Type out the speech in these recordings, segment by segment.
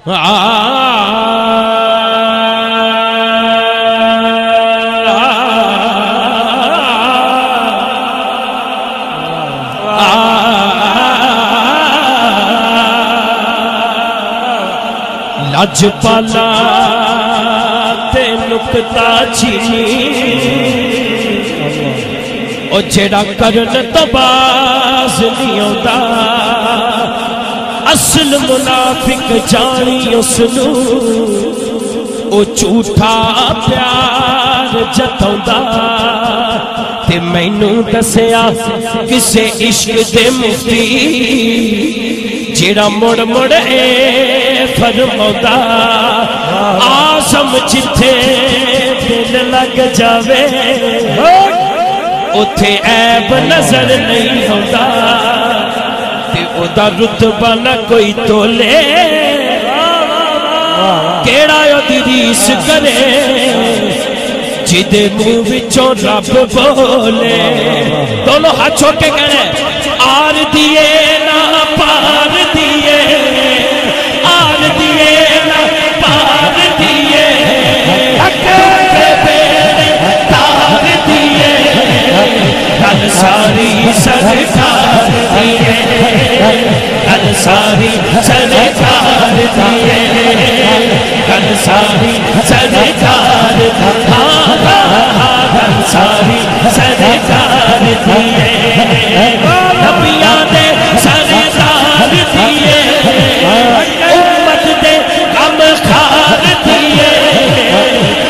لج پالا تے نکتا چینی او جیڑا کرن تو باز نہیں ہوتا اصل منافق جانی اسنو او جھوٹا پیار جتاؤندا تے مینوں دسیا کسے عشق دے مفتی جیڑا مڑ مڑ اے فرماؤندا آزم جتھے دل لگ جاوے اتھے عیب نظر نہیں ہوتا تے او دا رتبہ نہ کوئی تولے کیڑا یو دی ریس کرے جدے منہ وچوں رب بولے دونوں ہاتھ چھوڑ کے کہہ رہے آر دیے نہ پار دیے آر دیے نہ پار دیے تار دیے کل ساری سرکار دیے کل ساری سرکار دیے کل ساری سرکار کل ساری سرکار دیے نبیاں دے سرکار دیے امت دے غم خار دیے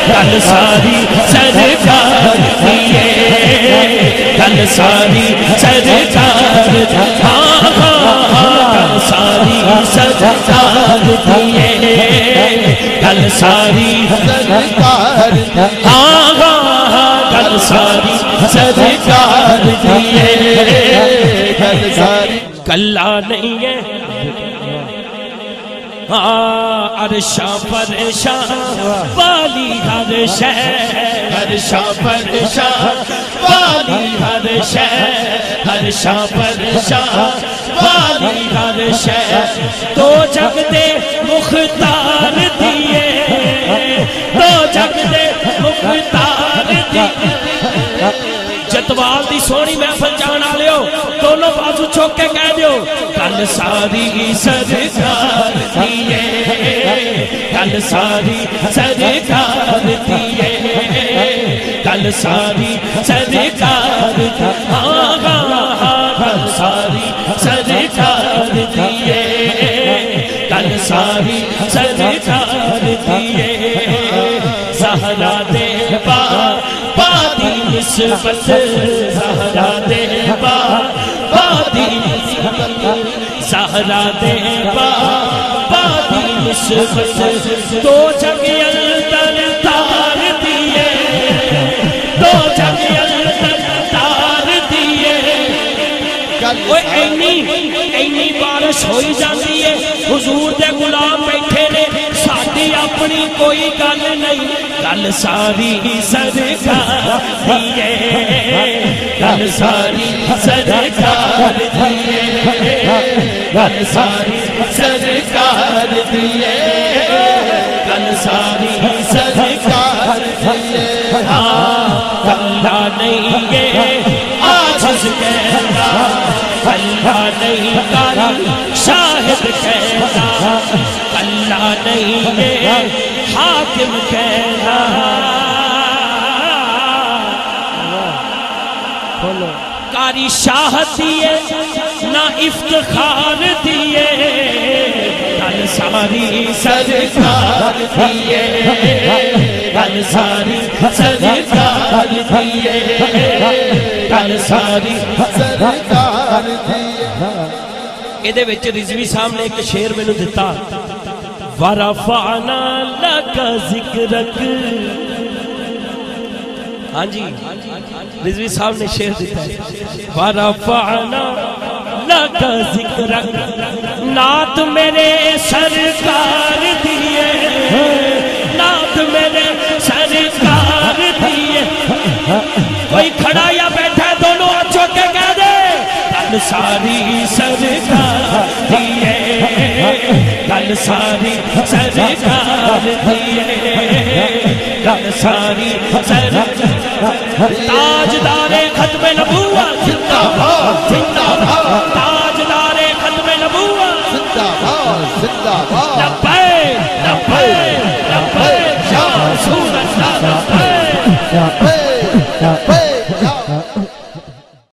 کل ساری سرکار دیے کل ساری سرکار کل ساری سرکار دیے کل ساری سرکار کل ساری سرکار دیے کل ساری کلا نہیں ہے عرشاں پرشاں والی ہر شے عرشاں پرشاں والی ہر شے عرشاں پرشاں والی ہر شے تو جگ دے مختار دیے تو جگ دے مختار دیے جتوال دی سونی محفل جانا لیو دونوں بازو چھوک کے کہہ دیو کل ساری سرکار دیے کل ساری سرکار دیے کل ساری سرکار کل ساری سرکار دیے کل ساری سرکار دیے زہرا دے بادی نسبت زہرا دے بادی نسبت زہرا دے بادی نسبت دو جگ اندر تار دیے دو جگ اندر تار دیے اینی بارش ہوئی جاتی ہے حضور دے غلام بیٹھے نے ساڈی اپنی کوئی گل نہیں کل ساری سرکار دیے کل ساری سرکار دیے کل ساری سرکار دیے کل ساری سرکار دیے کلا نہیں ہے عاجز کہنا کلا نہیں کاری شاہد کہنا کلا نہیں ہے حاکم کہنا کاری شاہد دیے نہ افتخار دیے کل ساری سرکار دیے کل ساری سرکار دیے کل ساری سرکار دیے ایدے وچ رضوی صاحب نے ایک شعر میں نو دیتا وَرَفَعْنَا لَكَ ذِكْرَكَ ہاں جی رضوی صاحب نے شعر دیتا ہے وَرَفَعْنَا لَكَ ذِكْرَكَ نعت میرے سرکار دیے نعت میرے سرکار دیے کوئی کھڑا یا بیٹھا ہے دونوں اچھو کے کہہ دے کل ساری سرکار دیے گل ساری سرکار دی گل ساری سرکار تاجدار ختم نبوت زندہ باد زندہ باد تاجدار ختم نبوت زندہ باد زندہ باد لبیک لبیک لبیک یا رسول اللہ لبیک